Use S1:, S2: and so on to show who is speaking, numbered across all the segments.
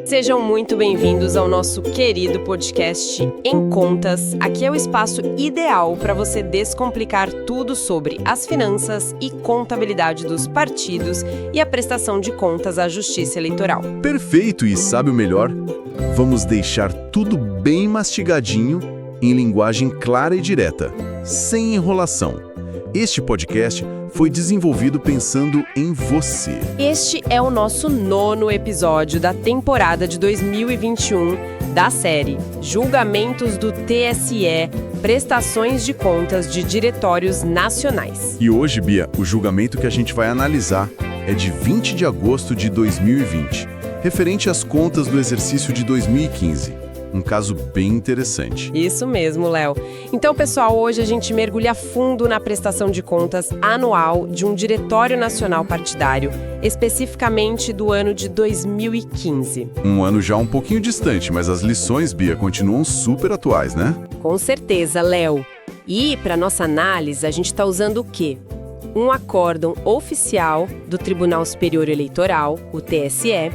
S1: Sejam muito bem-vindos ao nosso querido podcast Em Contas. Aqui é o espaço ideal para você descomplicar tudo sobre as finanças e contabilidade dos partidos e a prestação de contas à Justiça Eleitoral.
S2: Perfeito, e sabe o melhor? Vamos deixar tudo bem mastigadinho, em linguagem clara e direta, sem enrolação. Este podcast foi desenvolvido pensando em você.
S1: Este é o nosso 9º episódio da temporada de 2021 da série Julgamentos do TSE, Prestações de Contas de Diretórios Nacionais.
S2: E hoje, Bia, o julgamento que a gente vai analisar é de 20 de agosto de 2020, referente às contas do exercício de 2015. Um caso bem interessante.
S1: Isso mesmo, Léo. Então, pessoal, hoje a gente mergulha fundo na prestação de contas anual de um Diretório Nacional Partidário, especificamente do ano de 2015.
S2: Um ano já um pouquinho distante, mas as lições, Bia, continuam super atuais, né?
S1: Com certeza, Léo. E, para nossa análise, a gente está usando o quê? Um acórdão oficial do Tribunal Superior Eleitoral, o TSE,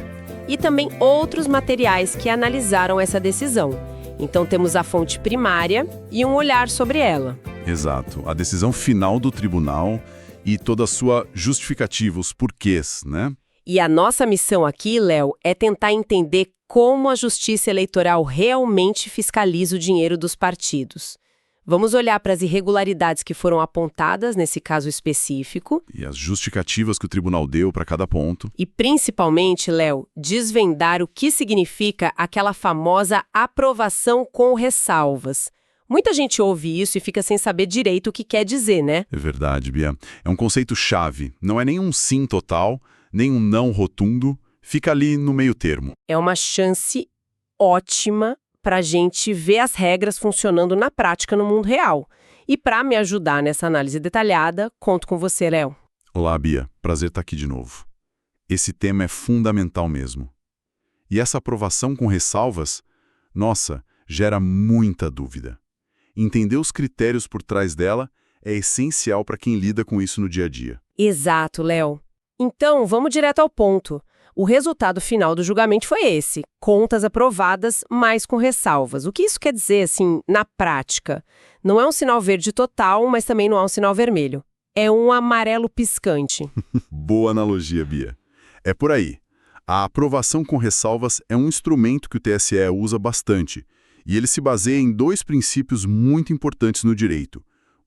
S1: e também outros materiais que analisaram essa decisão. Então temos a fonte primária e um olhar sobre ela.
S2: Exato. A decisão final do tribunal e toda a sua justificativa, os porquês, né?
S1: E a nossa missão aqui, Léo, é tentar entender como a Justiça Eleitoral realmente fiscaliza o dinheiro dos partidos. Vamos olhar para as irregularidades que foram apontadas nesse caso específico.
S2: E as justificativas que o tribunal deu para cada ponto.
S1: E principalmente, Léo, desvendar o que significa aquela famosa aprovação com ressalvas. Muita gente ouve isso e fica sem saber direito o que quer dizer, né?
S2: É verdade, Bia. É um conceito-chave. Não é nem um sim total, nem um não rotundo. Fica ali no meio termo.
S1: É uma chance ótima para a gente ver as regras funcionando na prática no mundo real. E para me ajudar nessa análise detalhada, conto com você, Léo.
S2: Olá, Bia. Prazer estar aqui de novo. Esse tema é fundamental mesmo. E essa aprovação com ressalvas, nossa, gera muita dúvida. Entender os critérios por trás dela é essencial para quem lida com isso no dia a dia.
S1: Exato, Léo. Então, vamos direto ao ponto. O resultado final do julgamento foi esse, contas aprovadas, mas com ressalvas. O que isso quer dizer, assim, na prática? Não é um sinal verde total, mas também não é um sinal vermelho. É um amarelo piscante.
S2: Boa analogia, Bia. É por aí. A aprovação com ressalvas é um instrumento que o TSE usa bastante, e ele se baseia em 2 princípios muito importantes no direito,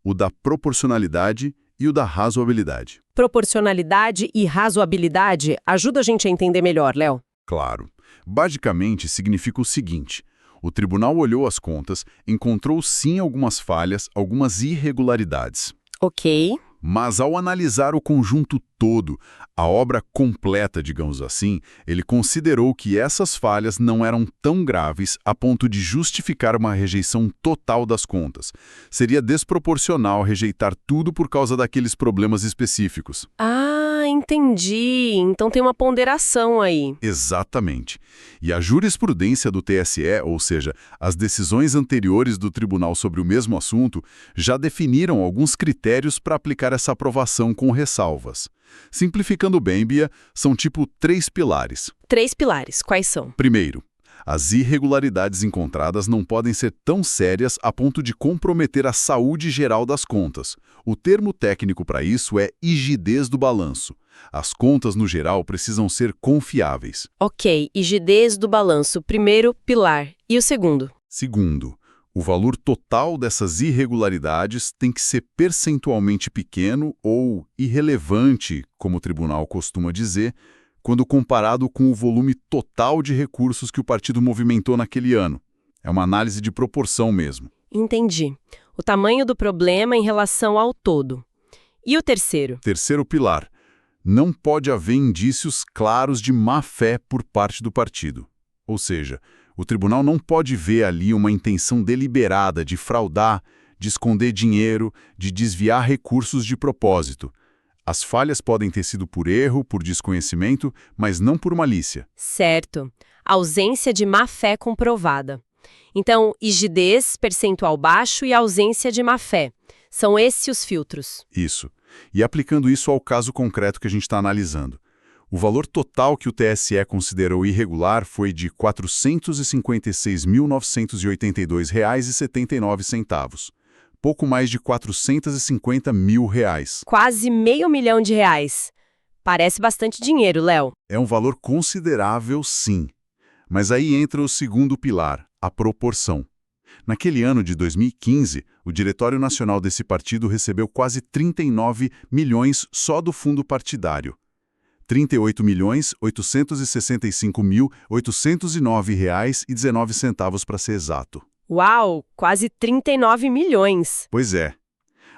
S2: o da proporcionalidade e o da razoabilidade.
S1: Proporcionalidade e razoabilidade ajuda a gente a entender melhor, Léo.
S2: Claro. Basicamente, significa o seguinte: o tribunal olhou as contas, encontrou sim algumas falhas, algumas irregularidades.
S1: Ok.
S2: Mas ao analisar o conjunto todo, a obra completa, digamos assim, ele considerou que essas falhas não eram tão graves a ponto de justificar uma rejeição total das contas. Seria desproporcional rejeitar tudo por causa daqueles problemas específicos.
S1: Ah, entendi. Então tem uma ponderação aí.
S2: Exatamente. E a jurisprudência do TSE, ou seja, as decisões anteriores do tribunal sobre o mesmo assunto, já definiram alguns critérios para aplicar essa aprovação com ressalvas. Simplificando bem, Bia, são tipo 3 pilares.
S1: 3 pilares, quais são?
S2: Primeiro, as irregularidades encontradas não podem ser tão sérias a ponto de comprometer a saúde geral das contas. O termo técnico para isso é rigidez do balanço. As contas, no geral, precisam ser confiáveis.
S1: Ok, rigidez do balanço, primeiro pilar. E o segundo?
S2: Segundo, o valor total dessas irregularidades tem que ser percentualmente pequeno ou irrelevante, como o tribunal costuma dizer, quando comparado com o volume total de recursos que o partido movimentou naquele ano. É uma análise de proporção mesmo.
S1: Entendi. O tamanho do problema em relação ao todo. E o terceiro?
S2: Terceiro pilar. Não pode haver indícios claros de má-fé por parte do partido. Ou seja, o tribunal não pode ver ali uma intenção deliberada de fraudar, de esconder dinheiro, de desviar recursos de propósito. As falhas podem ter sido por erro, por desconhecimento, mas não por malícia.
S1: Certo. Ausência de má-fé comprovada. Então, rigidez, percentual baixo e ausência de má-fé. São esses os filtros.
S2: Isso. E aplicando isso ao caso concreto que a gente está analisando. O valor total que o TSE considerou irregular foi de R$ 456.982,79, pouco mais de R$ 450 mil.
S1: Quase R$ 500 mil. Parece bastante dinheiro, Léo.
S2: É um valor considerável, sim. Mas aí entra o segundo pilar, a proporção. Naquele ano de 2015, o Diretório Nacional desse partido recebeu quase 39 milhões só do fundo partidário. R$ 38.865.809,19 para ser exato.
S1: Uau, quase 39 milhões.
S2: Pois é.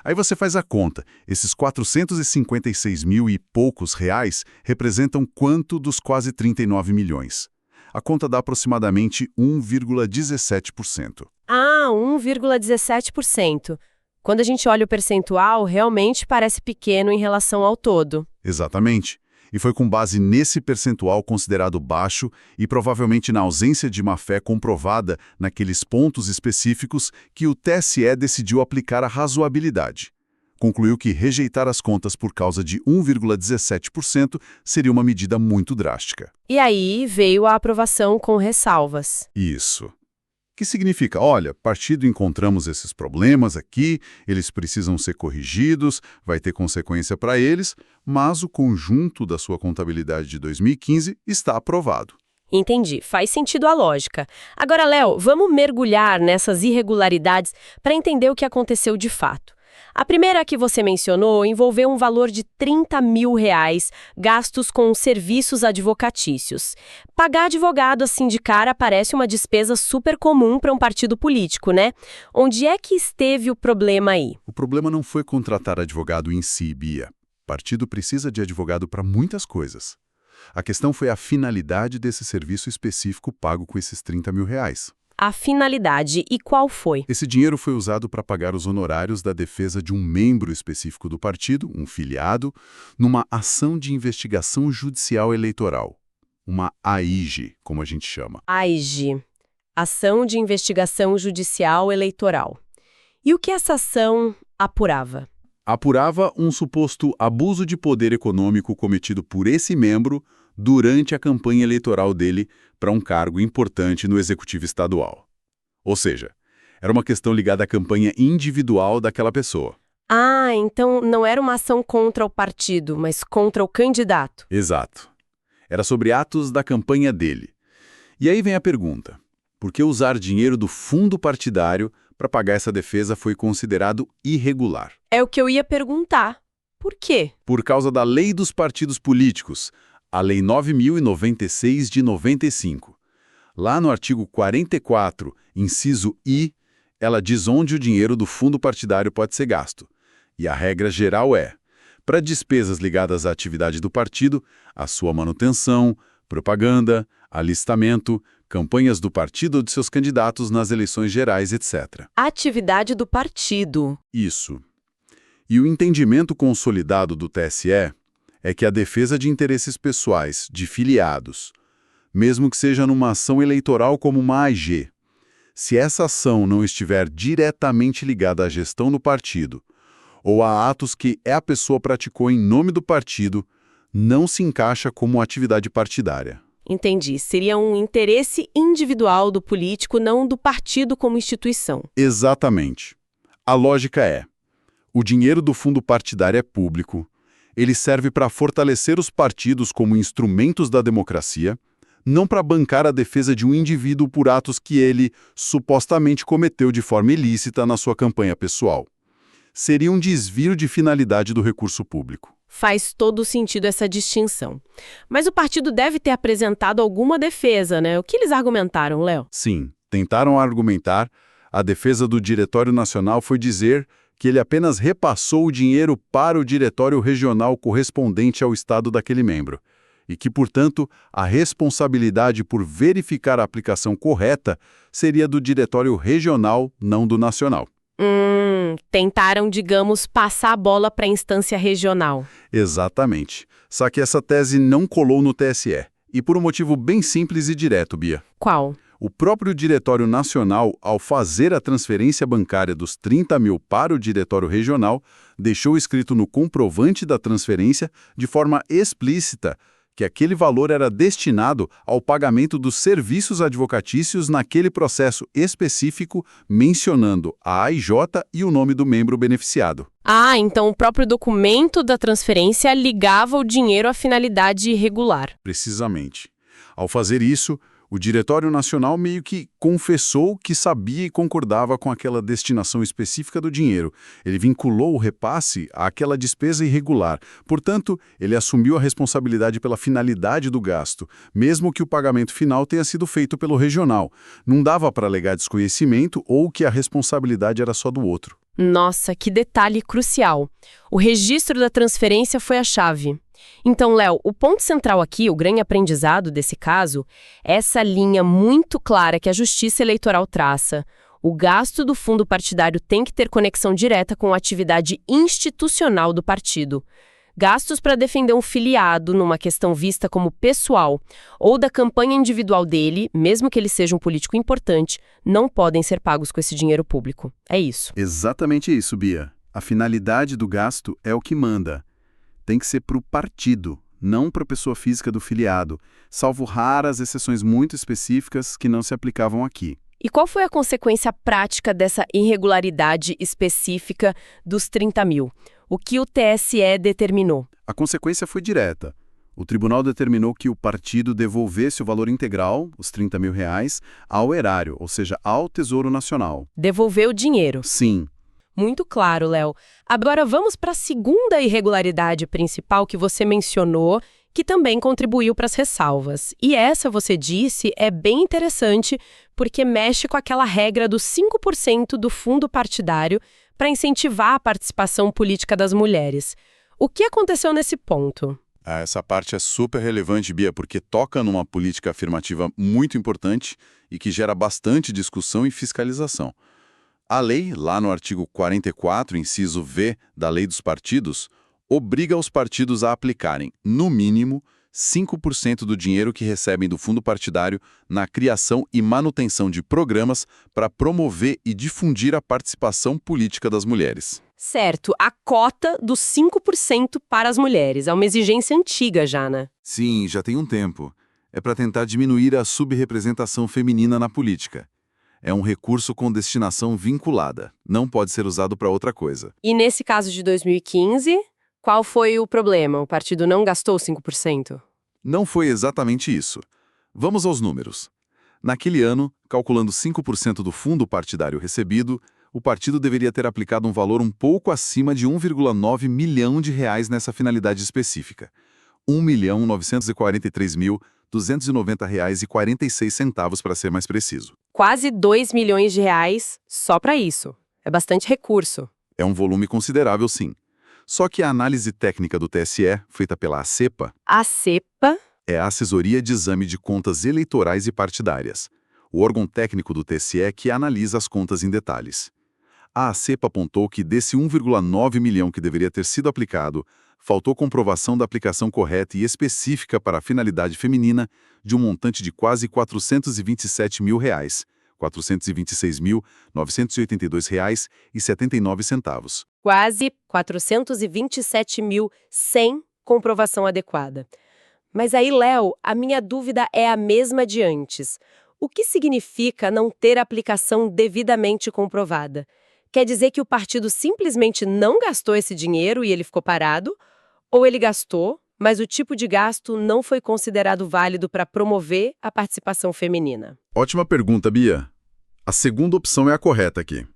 S2: Aí você faz a conta. Esses 456 mil e poucos reais representam quanto dos quase 39 milhões? A conta dá aproximadamente 1,17%.
S1: Ah, 1,17%. Quando a gente olha o percentual, realmente parece pequeno em relação ao todo.
S2: Exatamente. E foi com base nesse percentual considerado baixo e provavelmente na ausência de má-fé comprovada naqueles pontos específicos que o TSE decidiu aplicar a razoabilidade. Concluiu que rejeitar as contas por causa de 1,17% seria uma medida muito drástica.
S1: E aí veio a aprovação com ressalvas.
S2: Isso. Que significa, olha, partido, encontramos esses problemas aqui, eles precisam ser corrigidos, vai ter consequência para eles, mas o conjunto da sua contabilidade de 2015 está aprovado.
S1: Entendi, faz sentido a lógica. Agora, Léo, vamos mergulhar nessas irregularidades para entender o que aconteceu de fato. A primeira que você mencionou envolveu um valor de R$ 30 mil gastos com serviços advocatícios. Pagar advogado assim de cara parece uma despesa super comum para um partido político, né? Onde é que esteve o problema aí?
S2: O problema não foi contratar advogado em si, Bia. O partido precisa de advogado para muitas coisas. A questão foi a finalidade desse serviço específico pago com esses R$ 30 mil.
S1: A finalidade e qual foi?
S2: Esse dinheiro foi usado para pagar os honorários da defesa de um membro específico do partido, um filiado, numa ação de investigação judicial eleitoral. Uma AIJ, como a gente chama.
S1: AIJ. Ação de Investigação Judicial Eleitoral. E o que essa ação apurava?
S2: Apurava um suposto abuso de poder econômico cometido por esse membro durante a campanha eleitoral dele para um cargo importante no Executivo Estadual. Ou seja, era uma questão ligada à campanha individual daquela pessoa.
S1: Ah, então não era uma ação contra o partido, mas contra o candidato.
S2: Exato. Era sobre atos da campanha dele. E aí vem a pergunta: por que usar dinheiro do fundo partidário para pagar essa defesa foi considerado irregular?
S1: É o que eu ia perguntar. Por quê?
S2: Por causa da Lei dos Partidos Políticos, a Lei 9.096 de 95. Lá no artigo 44, inciso I, ela diz onde o dinheiro do fundo partidário pode ser gasto. E a regra geral é: para despesas ligadas à atividade do partido, a sua manutenção, propaganda, alistamento, campanhas do partido ou de seus candidatos nas eleições gerais, etc.
S1: Atividade do partido.
S2: Isso. E o entendimento consolidado do TSE é que a defesa de interesses pessoais de filiados, mesmo que seja numa ação eleitoral como uma AG, se essa ação não estiver diretamente ligada à gestão do partido ou a atos que a pessoa praticou em nome do partido, não se encaixa como atividade partidária.
S1: Entendi. Seria um interesse individual do político, não do partido como instituição.
S2: Exatamente. A lógica é: o dinheiro do fundo partidário é público, ele serve para fortalecer os partidos como instrumentos da democracia, não para bancar a defesa de um indivíduo por atos que ele supostamente cometeu de forma ilícita na sua campanha pessoal. Seria um desvio de finalidade do recurso público.
S1: Faz todo sentido essa distinção. Mas o partido deve ter apresentado alguma defesa, né? O que eles argumentaram, Léo?
S2: Sim, tentaram argumentar. A defesa do Diretório Nacional foi dizer que ele apenas repassou o dinheiro para o diretório regional correspondente ao estado daquele membro, e que, portanto, a responsabilidade por verificar a aplicação correta seria do diretório regional, não do nacional.
S1: Tentaram, digamos, passar a bola para a instância regional.
S2: Exatamente. Só que essa tese não colou no TSE, e por um motivo bem simples e direto, Bia.
S1: Qual?
S2: O próprio Diretório Nacional, ao fazer a transferência bancária dos 30 mil para o Diretório Regional, deixou escrito no comprovante da transferência, de forma explícita, que aquele valor era destinado ao pagamento dos serviços advocatícios naquele processo específico, mencionando a AIJ e o nome do membro beneficiado.
S1: Ah, então o próprio documento da transferência ligava o dinheiro à finalidade irregular.
S2: Precisamente. Ao fazer isso, o Diretório Nacional meio que confessou que sabia e concordava com aquela destinação específica do dinheiro. Ele vinculou o repasse àquela despesa irregular. Portanto, ele assumiu a responsabilidade pela finalidade do gasto, mesmo que o pagamento final tenha sido feito pelo regional. Não dava para alegar desconhecimento ou que a responsabilidade era só do outro.
S1: Nossa, que detalhe crucial. O registro da transferência foi a chave. Então, Léo, o ponto central aqui, o grande aprendizado desse caso, é essa linha muito clara que a Justiça Eleitoral traça. O gasto do fundo partidário tem que ter conexão direta com a atividade institucional do partido. Gastos para defender um filiado numa questão vista como pessoal ou da campanha individual dele, mesmo que ele seja um político importante, não podem ser pagos com esse dinheiro público. É isso.
S3: Exatamente isso, Bia. A finalidade do gasto é o que manda. Tem que ser para o partido, não para a pessoa física do filiado, salvo raras exceções muito específicas que não se aplicavam aqui.
S1: E qual foi a consequência prática dessa irregularidade específica dos 30 mil? O que o TSE determinou?
S3: A consequência foi direta. O tribunal determinou que o partido devolvesse o valor integral, os 30 mil reais, ao erário, ou seja, ao Tesouro Nacional.
S1: Devolveu o dinheiro.
S3: Sim.
S1: Muito claro, Léo. Agora vamos para a segunda irregularidade principal que você mencionou, que também contribuiu para as ressalvas. E essa, você disse, é bem interessante porque mexe com aquela regra dos 5% do fundo partidário para incentivar a participação política das mulheres. O que aconteceu nesse ponto?
S2: Essa parte é super relevante, Bia, porque toca numa política afirmativa muito importante e que gera bastante discussão e fiscalização. A lei, lá no artigo 44, inciso V, da Lei dos Partidos, obriga os partidos a aplicarem, no mínimo, 5% do dinheiro que recebem do fundo partidário na criação e manutenção de programas para promover e difundir a participação política das mulheres.
S1: Certo, a cota dos 5% para as mulheres. É uma exigência antiga já, né?
S2: Sim, já tem um tempo. É para tentar diminuir a subrepresentação feminina na política. É um recurso com destinação vinculada. Não pode ser usado para outra coisa.
S1: E nesse caso de 2015, qual foi o problema? O partido não gastou 5%?
S2: Não foi exatamente isso. Vamos aos números. Naquele ano, calculando 5% do fundo partidário recebido, o partido deveria ter aplicado um valor um pouco acima de 1,9 milhão de reais nessa finalidade específica. R$ 1.944.290,46 para ser mais preciso.
S1: Quase 2 milhões de reais só para isso. É bastante recurso.
S2: É um volume considerável, sim. Só que a análise técnica do TSE, feita pela ACEPA, é a Assessoria de Exame de Contas Eleitorais e Partidárias, o órgão técnico do TSE que analisa as contas em detalhes. A ACEPA apontou que desse 1,9 milhão que deveria ter sido aplicado, faltou comprovação da aplicação correta e específica para a finalidade feminina de um montante de quase R$ 427 mil, R$ 426.982,79.
S1: Quase 427 mil sem comprovação adequada. Mas aí, Léo, a minha dúvida é a mesma de antes. O que significa não ter aplicação devidamente comprovada? Quer dizer que o partido simplesmente não gastou esse dinheiro e ele ficou parado? Ou ele gastou, mas o tipo de gasto não foi considerado válido para promover a participação feminina?
S2: Ótima pergunta, Bia. A segunda opção é a correta aqui.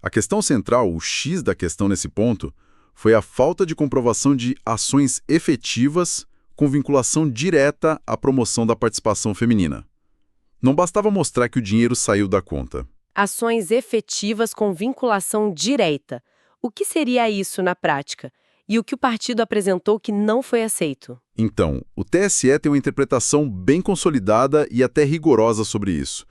S2: A questão central, o X da questão nesse ponto, foi a falta de comprovação de ações efetivas com vinculação direta à promoção da participação feminina. Não bastava mostrar que o dinheiro saiu da conta.
S1: Ações efetivas com vinculação direta. O que seria isso na prática? E o que o partido apresentou que não foi aceito?
S2: Então, o TSE tem uma interpretação bem consolidada e até rigorosa sobre isso.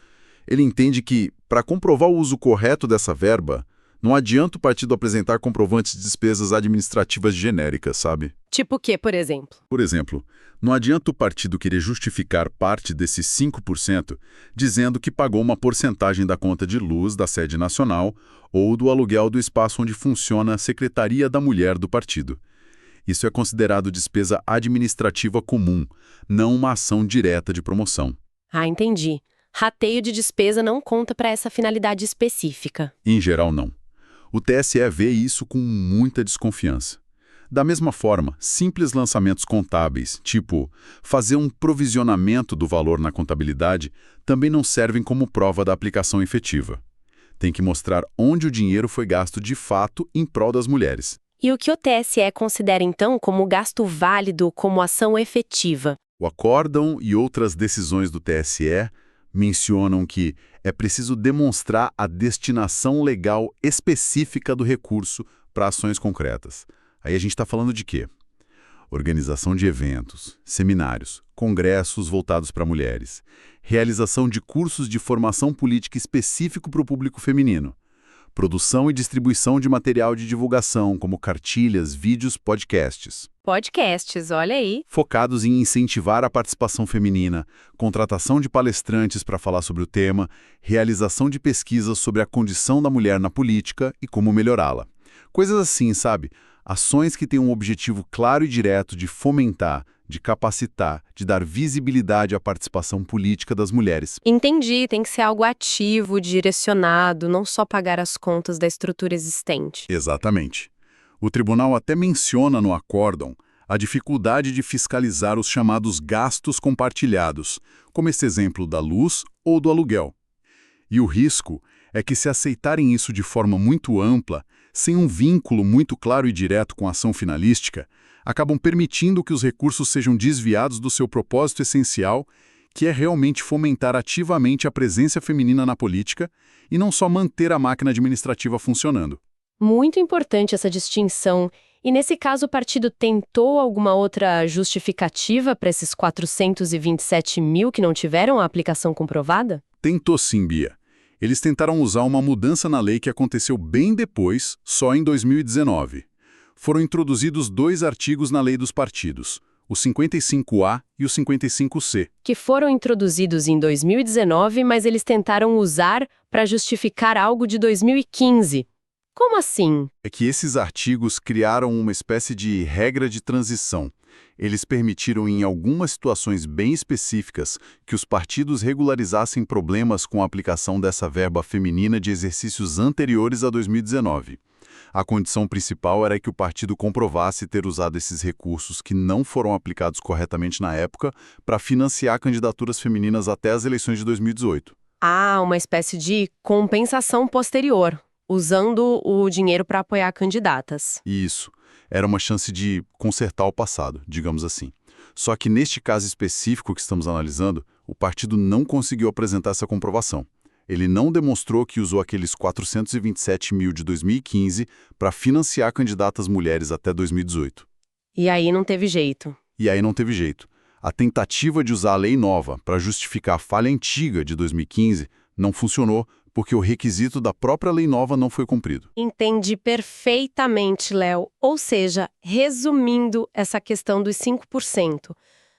S2: Ele entende que, para comprovar o uso correto dessa verba, não adianta o partido apresentar comprovantes de despesas administrativas genéricas, sabe?
S1: Tipo o quê, por exemplo?
S2: Por exemplo, não adianta o partido querer justificar parte desses 5% dizendo que pagou uma porcentagem da conta de luz da sede nacional ou do aluguel do espaço onde funciona a Secretaria da Mulher do partido. Isso é considerado despesa administrativa comum, não uma ação direta de promoção.
S1: Ah, entendi. Rateio de despesa não conta para essa finalidade específica.
S2: Em geral, não. O TSE vê isso com muita desconfiança. Da mesma forma, simples lançamentos contábeis, tipo fazer um provisionamento do valor na contabilidade, também não servem como prova da aplicação efetiva. Tem que mostrar onde o dinheiro foi gasto de fato em prol das mulheres.
S1: E o que o TSE considera, então, como gasto válido como ação efetiva?
S2: O acórdão e outras decisões do TSE mencionam que é preciso demonstrar a destinação legal específica do recurso para ações concretas. Aí a gente está falando de quê? Organização de eventos, seminários, congressos voltados para mulheres, realização de cursos de formação política específico para o público feminino, produção e distribuição de material de divulgação, como cartilhas, vídeos, podcasts.
S1: Podcasts, olha aí.
S2: Focados em incentivar a participação feminina, contratação de palestrantes para falar sobre o tema, realização de pesquisas sobre a condição da mulher na política e como melhorá-la. Coisas assim, sabe? Ações que têm um objetivo claro e direto de fomentar, de capacitar, de dar visibilidade à participação política das mulheres.
S1: Entendi, tem que ser algo ativo, direcionado, não só pagar as contas da estrutura existente.
S2: Exatamente. O tribunal até menciona no acórdão a dificuldade de fiscalizar os chamados gastos compartilhados, como esse exemplo da luz ou do aluguel. E o risco é que, se aceitarem isso de forma muito ampla, sem um vínculo muito claro e direto com a ação finalística, acabam permitindo que os recursos sejam desviados do seu propósito essencial, que é realmente fomentar ativamente a presença feminina na política e não só manter a máquina administrativa funcionando.
S1: Muito importante essa distinção. E nesse caso, o partido tentou alguma outra justificativa para esses 427 mil que não tiveram a aplicação comprovada?
S2: Tentou sim, Bia. Eles tentaram usar uma mudança na lei que aconteceu bem depois, só em 2019. Foram introduzidos 2 artigos na lei dos partidos, o 55A e o 55C.
S1: Que foram introduzidos em 2019, mas eles tentaram usar para justificar algo de 2015. Como assim?
S2: É que esses artigos criaram uma espécie de regra de transição. Eles permitiram, em algumas situações bem específicas, que os partidos regularizassem problemas com a aplicação dessa verba feminina de exercícios anteriores a 2019. A condição principal era que o partido comprovasse ter usado esses recursos que não foram aplicados corretamente na época para financiar candidaturas femininas até as eleições de 2018.
S1: Ah, uma espécie de compensação posterior, usando o dinheiro para apoiar candidatas.
S2: Isso. Era uma chance de consertar o passado, digamos assim. Só que neste caso específico que estamos analisando, o partido não conseguiu apresentar essa comprovação. Ele não demonstrou que usou aqueles 427 mil de 2015 para financiar candidatas mulheres até 2018.
S1: E aí não teve jeito.
S2: A tentativa de usar a lei nova para justificar a falha antiga de 2015 não funcionou porque o requisito da própria lei nova não foi cumprido.
S1: Entendi perfeitamente, Léo. Ou seja, resumindo essa questão dos 5%,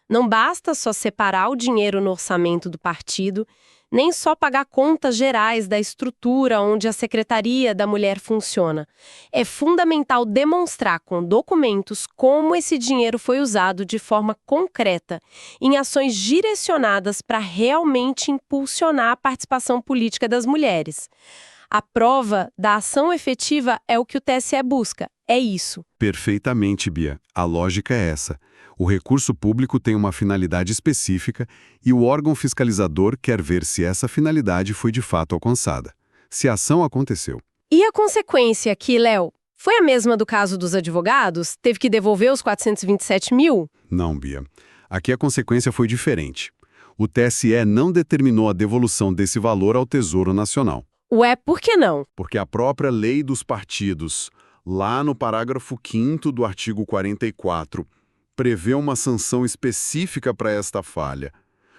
S1: não basta só separar o dinheiro no orçamento do partido, nem só pagar contas gerais da estrutura onde a Secretaria da Mulher funciona. É fundamental demonstrar com documentos como esse dinheiro foi usado de forma concreta, em ações direcionadas para realmente impulsionar a participação política das mulheres. A prova da ação efetiva é o que o TSE busca. É isso.
S3: Perfeitamente, Bia. A lógica é essa. O recurso público tem uma finalidade específica e o órgão fiscalizador quer ver se essa finalidade foi de fato alcançada, se a ação aconteceu.
S1: E a consequência aqui, Léo? Foi a mesma do caso dos advogados? Teve que devolver os 427 mil?
S3: Não, Bia. Aqui a consequência foi diferente. O TSE não determinou a devolução desse valor ao Tesouro Nacional.
S1: Ué, por que não?
S3: Porque a própria lei dos partidos, lá no parágrafo 5º do artigo 44, prevê uma sanção específica para esta falha,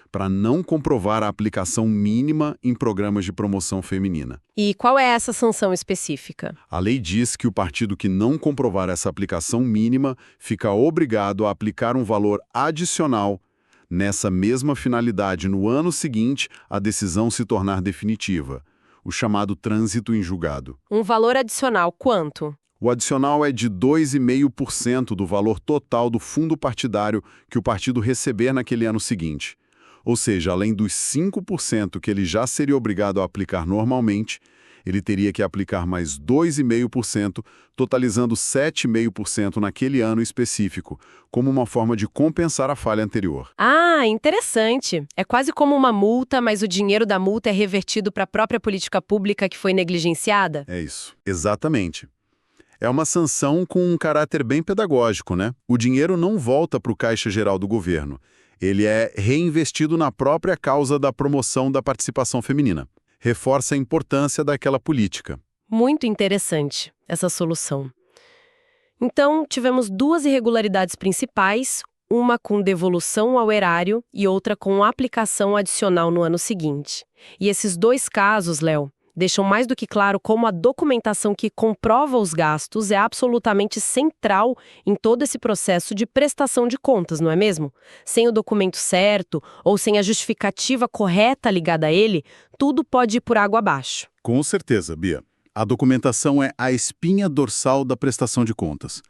S3: para não comprovar a aplicação mínima em programas de promoção feminina.
S1: E qual é essa sanção específica?
S3: A lei diz que o partido que não comprovar essa aplicação mínima fica obrigado a aplicar um valor adicional nessa mesma finalidade no ano seguinte à decisão se tornar definitiva, o chamado trânsito em julgado.
S1: Um valor adicional quanto?
S2: O adicional é de 2,5% do valor total do fundo partidário que o partido receber naquele ano seguinte. Ou seja, além dos 5% que ele já seria obrigado a aplicar normalmente, ele teria que aplicar mais 2,5%, totalizando 7,5% naquele ano específico, como uma forma de compensar a falha anterior.
S1: Ah, interessante. É quase como uma multa, mas o dinheiro da multa é revertido para a própria política pública que foi negligenciada?
S2: É isso, exatamente. É uma sanção com um caráter bem pedagógico, né? O dinheiro não volta para o Caixa Geral do governo. Ele é reinvestido na própria causa da promoção da participação feminina. Reforça a importância daquela política.
S1: Muito interessante essa solução. Então, tivemos duas irregularidades principais, uma com devolução ao erário e outra com aplicação adicional no ano seguinte. E esses dois casos, Léo, deixam mais do que claro como a documentação que comprova os gastos é absolutamente central em todo esse processo de prestação de contas, não é mesmo? Sem o documento certo ou sem a justificativa correta ligada a ele, tudo pode ir por água abaixo.
S2: Com certeza, Bia. A documentação é a espinha dorsal da prestação de contas.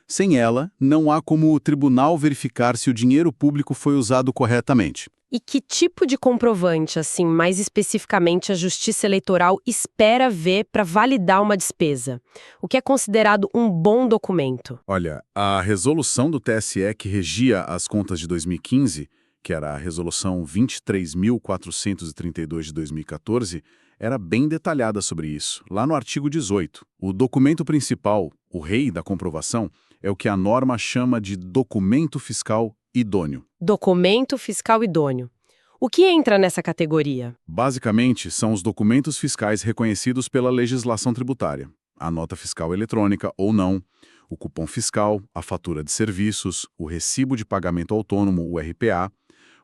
S2: Sem ela, não há como o tribunal verificar se o dinheiro público foi usado corretamente.
S1: E que tipo de comprovante, assim, mais especificamente a Justiça Eleitoral espera ver para validar uma despesa? O que é considerado um bom documento?
S2: Olha, a resolução do TSE que regia as contas de 2015, que era a resolução 23.432 de 2014, era bem detalhada sobre isso, lá no artigo 18. O documento principal, o rei da comprovação, é o que a norma chama de documento fiscal idôneo.
S1: Documento fiscal idôneo. O que entra nessa categoria?
S2: Basicamente, são os documentos fiscais reconhecidos pela legislação tributária. A nota fiscal eletrônica ou não, o cupom fiscal, a fatura de serviços, o recibo de pagamento autônomo, o RPA.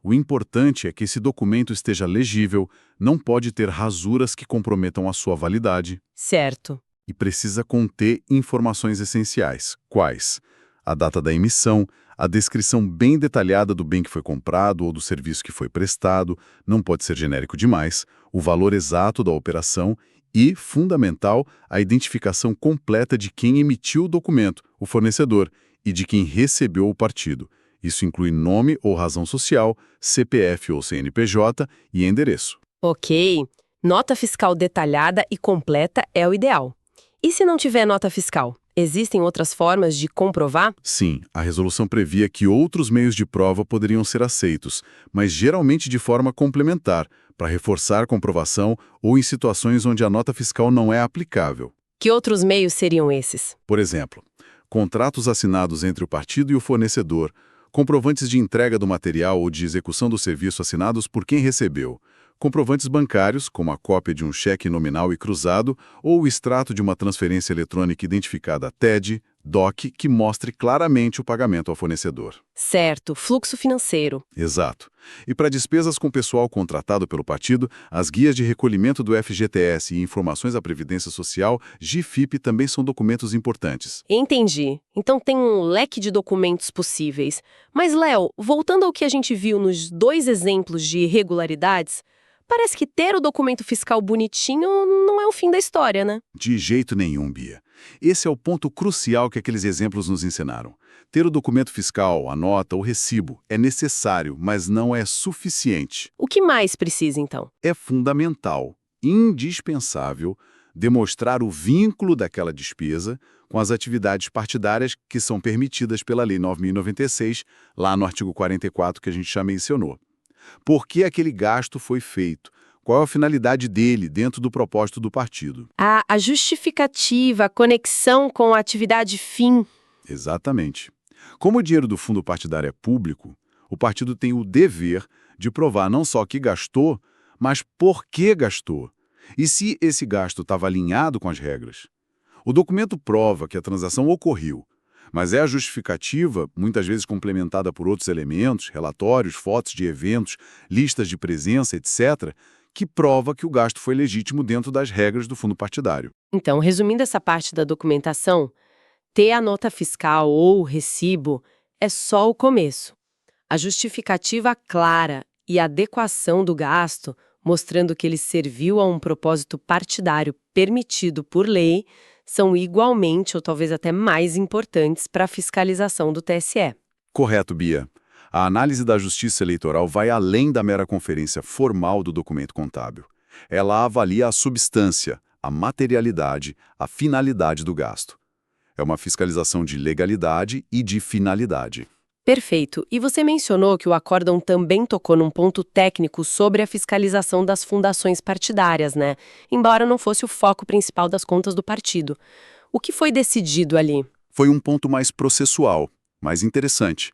S2: O importante é que esse documento esteja legível, não pode ter rasuras que comprometam a sua validade.
S1: Certo.
S2: E precisa conter informações essenciais. Quais? A data da emissão, a descrição bem detalhada do bem que foi comprado ou do serviço que foi prestado, não pode ser genérico demais, o valor exato da operação e, fundamental, a identificação completa de quem emitiu o documento, o fornecedor, e de quem recebeu o partido. Isso inclui nome ou razão social, CPF ou CNPJ e endereço.
S1: Ok. Nota fiscal detalhada e completa é o ideal. E se não tiver nota fiscal? Existem outras formas de comprovar?
S2: Sim, a resolução previa que outros meios de prova poderiam ser aceitos, mas geralmente de forma complementar, para reforçar a comprovação ou em situações onde a nota fiscal não é aplicável.
S1: Que outros meios seriam esses?
S2: Por exemplo, contratos assinados entre o partido e o fornecedor, comprovantes de entrega do material ou de execução do serviço assinados por quem recebeu, comprovantes bancários, como a cópia de um cheque nominal e cruzado ou o extrato de uma transferência eletrônica identificada TED, DOC, que mostre claramente o pagamento ao fornecedor.
S1: Certo, fluxo financeiro.
S2: Exato. E para despesas com pessoal contratado pelo partido, as guias de recolhimento do FGTS e informações à Previdência Social, GFIP, também são documentos importantes.
S1: Entendi. Então tem um leque de documentos possíveis. Mas, Léo, voltando ao que a gente viu nos dois exemplos de irregularidades, parece que ter o documento fiscal bonitinho não é o fim da história, né?
S2: De jeito nenhum, Bia. Esse é o ponto crucial que aqueles exemplos nos ensinaram. Ter o documento fiscal, a nota, o recibo, é necessário, mas não é suficiente.
S1: O que mais precisa, então?
S2: É fundamental, indispensável, demonstrar o vínculo daquela despesa com as atividades partidárias que são permitidas pela Lei 9.096, lá no artigo 44 que a gente já mencionou. Por que aquele gasto foi feito? Qual é a finalidade dele dentro do propósito do partido?
S1: A justificativa, a conexão com a atividade fim.
S2: Exatamente. Como o dinheiro do fundo partidário é público, o partido tem o dever de provar não só que gastou, mas por que gastou. E se esse gasto estava alinhado com as regras. O documento prova que a transação ocorreu, mas é a justificativa, muitas vezes complementada por outros elementos, relatórios, fotos de eventos, listas de presença, etc., que prova que o gasto foi legítimo dentro das regras do fundo partidário.
S1: Então, resumindo essa parte da documentação, ter a nota fiscal ou o recibo é só o começo. A justificativa clara e a adequação do gasto, mostrando que ele serviu a um propósito partidário permitido por lei, são igualmente ou talvez até mais importantes para a fiscalização do TSE.
S2: Correto, Bia. A análise da Justiça Eleitoral vai além da mera conferência formal do documento contábil. Ela avalia a substância, a materialidade, a finalidade do gasto. É uma fiscalização de legalidade e de finalidade.
S1: Perfeito. E você mencionou que o acórdão também tocou num ponto técnico sobre a fiscalização das fundações partidárias, né? Embora não fosse o foco principal das contas do partido. O que foi decidido ali?
S2: Foi um ponto mais processual, mais interessante.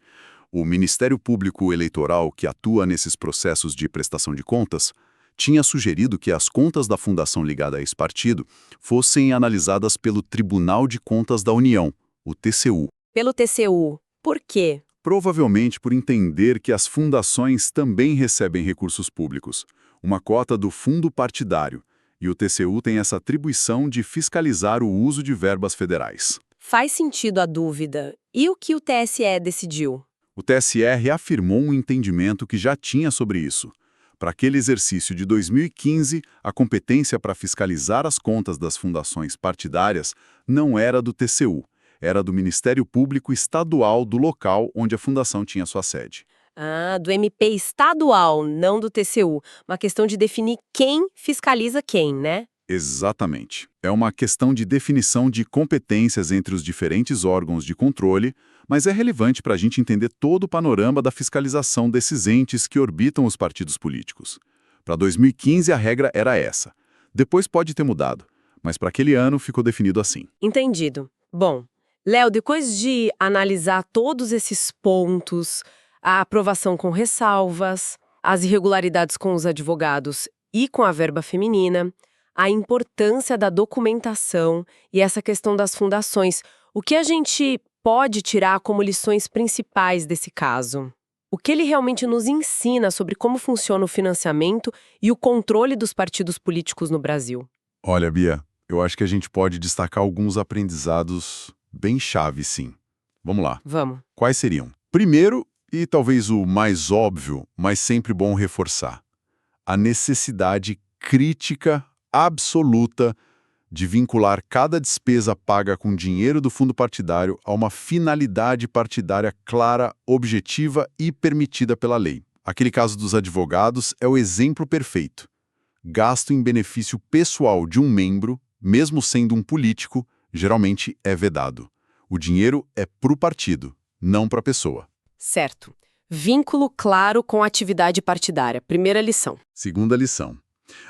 S2: O Ministério Público Eleitoral, que atua nesses processos de prestação de contas, tinha sugerido que as contas da fundação ligada a esse partido fossem analisadas pelo Tribunal de Contas da União, o TCU.
S1: Pelo TCU. Por quê?
S2: Provavelmente por entender que as fundações também recebem recursos públicos, uma cota do fundo partidário, e o TCU tem essa atribuição de fiscalizar o uso de verbas federais.
S1: Faz sentido a dúvida. E o que o TSE decidiu?
S2: O TSE reafirmou um entendimento que já tinha sobre isso. Para aquele exercício de 2015, a competência para fiscalizar as contas das fundações partidárias não era do TCU, era do Ministério Público Estadual do local onde a fundação tinha sua sede.
S1: Ah, do MP estadual, não do TCU. Uma questão de definir quem fiscaliza quem, né?
S2: Exatamente. É uma questão de definição de competências entre os diferentes órgãos de controle, mas é relevante para a gente entender todo o panorama da fiscalização desses entes que orbitam os partidos políticos. Para 2015, a regra era essa. Depois pode ter mudado, mas para aquele ano ficou definido assim.
S1: Entendido. Bom, Léo, depois de analisar todos esses pontos, a aprovação com ressalvas, as irregularidades com os advogados e com a verba feminina, a importância da documentação e essa questão das fundações, o que a gente pode tirar como lições principais desse caso? O que ele realmente nos ensina sobre como funciona o financiamento e o controle dos partidos políticos no Brasil?
S2: Olha, Bia, eu acho que a gente pode destacar alguns aprendizados bem chaves, sim. Vamos lá.
S1: Vamos.
S2: Quais seriam? Primeiro, e talvez o mais óbvio, mas sempre bom reforçar, a necessidade crítica absoluta de vincular cada despesa paga com dinheiro do fundo partidário a uma finalidade partidária clara, objetiva e permitida pela lei. Aquele caso dos advogados é o exemplo perfeito. Gasto em benefício pessoal de um membro, mesmo sendo um político, geralmente é vedado. O dinheiro é para o partido, não para a pessoa.
S1: Certo. Vínculo claro com a atividade partidária. Primeira lição.
S2: Segunda lição.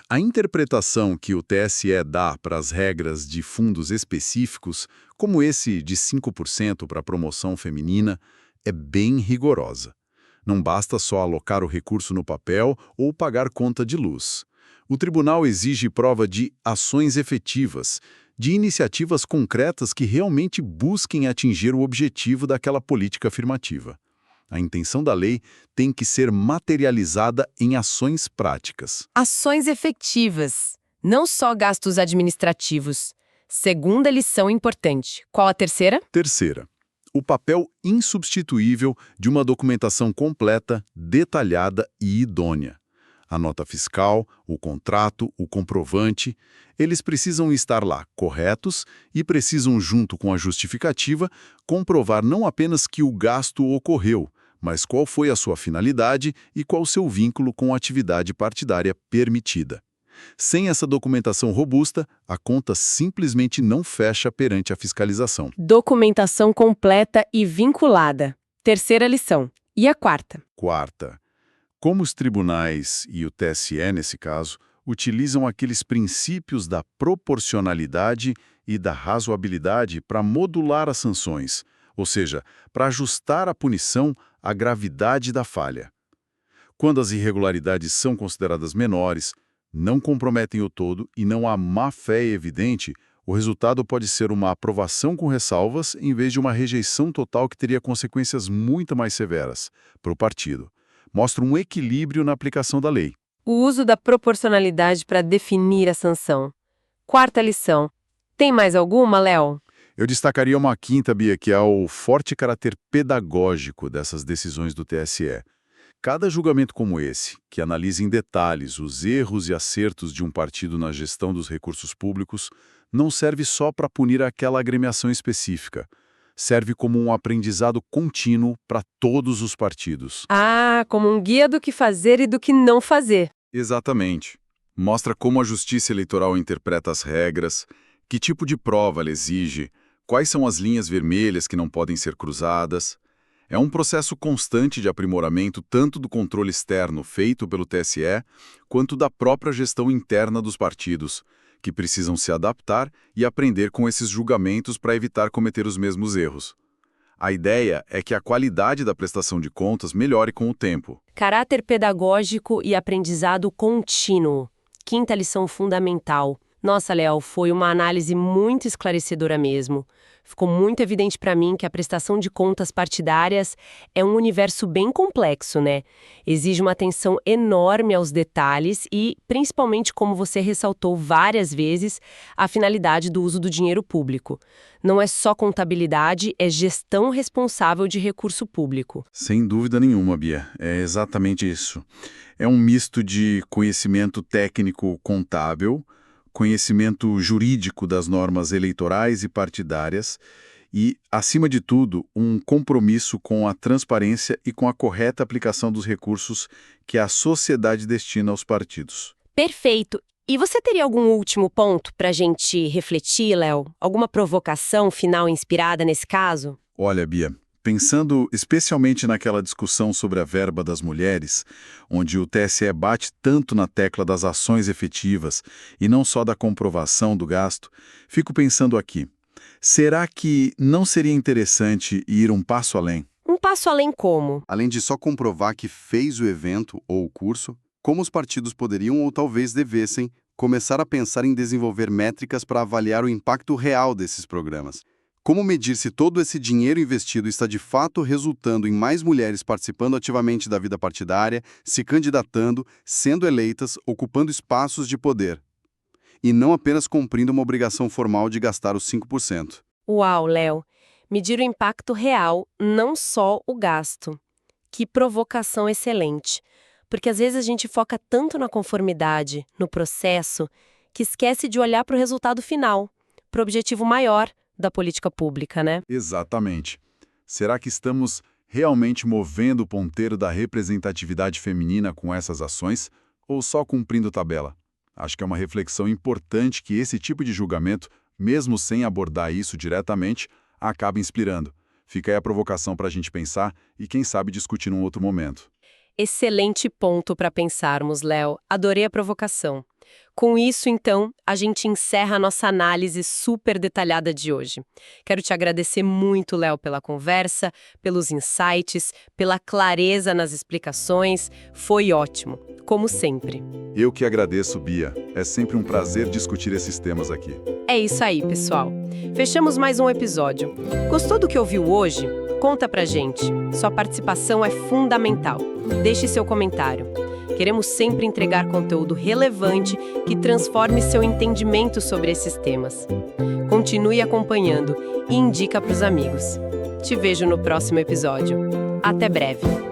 S2: A interpretação que o TSE dá para as regras de fundos específicos, como esse de 5% para a promoção feminina, é bem rigorosa. Não basta só alocar o recurso no papel ou pagar conta de luz. O tribunal exige prova de ações efetivas, de iniciativas concretas que realmente busquem atingir o objetivo daquela política afirmativa. A intenção da lei tem que ser materializada em ações práticas.
S1: Ações efetivas, não só gastos administrativos. Segunda lição importante. Qual a terceira?
S2: Terceira, o papel insubstituível de uma documentação completa, detalhada e idônea. A nota fiscal, o contrato, o comprovante, eles precisam estar lá corretos e precisam, junto com a justificativa, comprovar não apenas que o gasto ocorreu, mas qual foi a sua finalidade e qual seu vínculo com a atividade partidária permitida. Sem essa documentação robusta, a conta simplesmente não fecha perante a fiscalização.
S1: Documentação completa e vinculada. Terceira lição. E a quarta?
S2: Quarta, como os tribunais, e o TSE nesse caso, utilizam aqueles princípios da proporcionalidade e da razoabilidade para modular as sanções, ou seja, para ajustar a punição à gravidade da falha. Quando as irregularidades são consideradas menores, não comprometem o todo e não há má-fé evidente, o resultado pode ser uma aprovação com ressalvas em vez de uma rejeição total que teria consequências muito mais severas para o partido. Mostra um equilíbrio na aplicação da lei.
S1: O uso da proporcionalidade para definir a sanção. Quarta lição. Tem mais alguma, Léo?
S2: Eu destacaria uma quinta, Bia, que é o forte caráter pedagógico dessas decisões do TSE. Cada julgamento como esse, que analisa em detalhes os erros e acertos de um partido na gestão dos recursos públicos, não serve só para punir aquela agremiação específica. Serve como um aprendizado contínuo para todos os partidos.
S1: Ah, como um guia do que fazer e do que não fazer.
S2: Exatamente. Mostra como a Justiça Eleitoral interpreta as regras, que tipo de prova ela exige, quais são as linhas vermelhas que não podem ser cruzadas. É um processo constante de aprimoramento tanto do controle externo feito pelo TSE, quanto da própria gestão interna dos partidos, que precisam se adaptar e aprender com esses julgamentos para evitar cometer os mesmos erros. A ideia é que a qualidade da prestação de contas melhore com o tempo.
S1: Caráter pedagógico e aprendizado contínuo. Quinta lição fundamental. Nossa, Léo, foi uma análise muito esclarecedora mesmo. Ficou muito evidente para mim que a prestação de contas partidárias é um universo bem complexo, né? Exige uma atenção enorme aos detalhes e, principalmente, como você ressaltou várias vezes, a finalidade do uso do dinheiro público. Não é só contabilidade, é gestão responsável de recurso público.
S2: Sem dúvida nenhuma, Bia. É exatamente isso. É um misto de conhecimento técnico contábil, conhecimento jurídico das normas eleitorais e partidárias e, acima de tudo, um compromisso com a transparência e com a correta aplicação dos recursos que a sociedade destina aos partidos.
S1: Perfeito. E você teria algum último ponto para a gente refletir, Léo? Alguma provocação final inspirada nesse caso?
S2: Olha, Bia, pensando especialmente naquela discussão sobre a verba das mulheres, onde o TSE bate tanto na tecla das ações efetivas e não só da comprovação do gasto, fico pensando aqui, será que não seria interessante ir um passo além?
S1: Um passo além como?
S3: Além de só comprovar que fez o evento ou o curso, como os partidos poderiam ou talvez devessem começar a pensar em desenvolver métricas para avaliar o impacto real desses programas. Como medir se todo esse dinheiro investido está de fato resultando em mais mulheres participando ativamente da vida partidária, se candidatando, sendo eleitas, ocupando espaços de poder. E não apenas cumprindo uma obrigação formal de gastar os 5%.
S1: Uau, Léo. Medir o impacto real, não só o gasto. Que provocação excelente. Porque às vezes a gente foca tanto na conformidade, no processo, que esquece de olhar para o resultado final, para o objetivo maior da política pública, né?
S2: Exatamente. Será que estamos realmente movendo o ponteiro da representatividade feminina com essas ações ou só cumprindo tabela? Acho que é uma reflexão importante que esse tipo de julgamento, mesmo sem abordar isso diretamente, acaba inspirando. Fica aí a provocação para a gente pensar e, quem sabe, discutir num outro momento.
S1: Excelente ponto para pensarmos, Léo. Adorei a provocação. Com isso, então, a gente encerra a nossa análise super detalhada de hoje. Quero te agradecer muito, Léo, pela conversa, pelos insights, pela clareza nas explicações. Foi ótimo, como sempre.
S2: Eu que agradeço, Bia. É sempre um prazer discutir esses temas aqui.
S1: É isso aí, pessoal. Fechamos mais um episódio. Gostou do que ouviu hoje? Conta pra gente. Sua participação é fundamental. Deixe seu comentário. Queremos sempre entregar conteúdo relevante que transforme seu entendimento sobre esses temas. Continue acompanhando e indica para os amigos. Te vejo no próximo episódio. Até breve!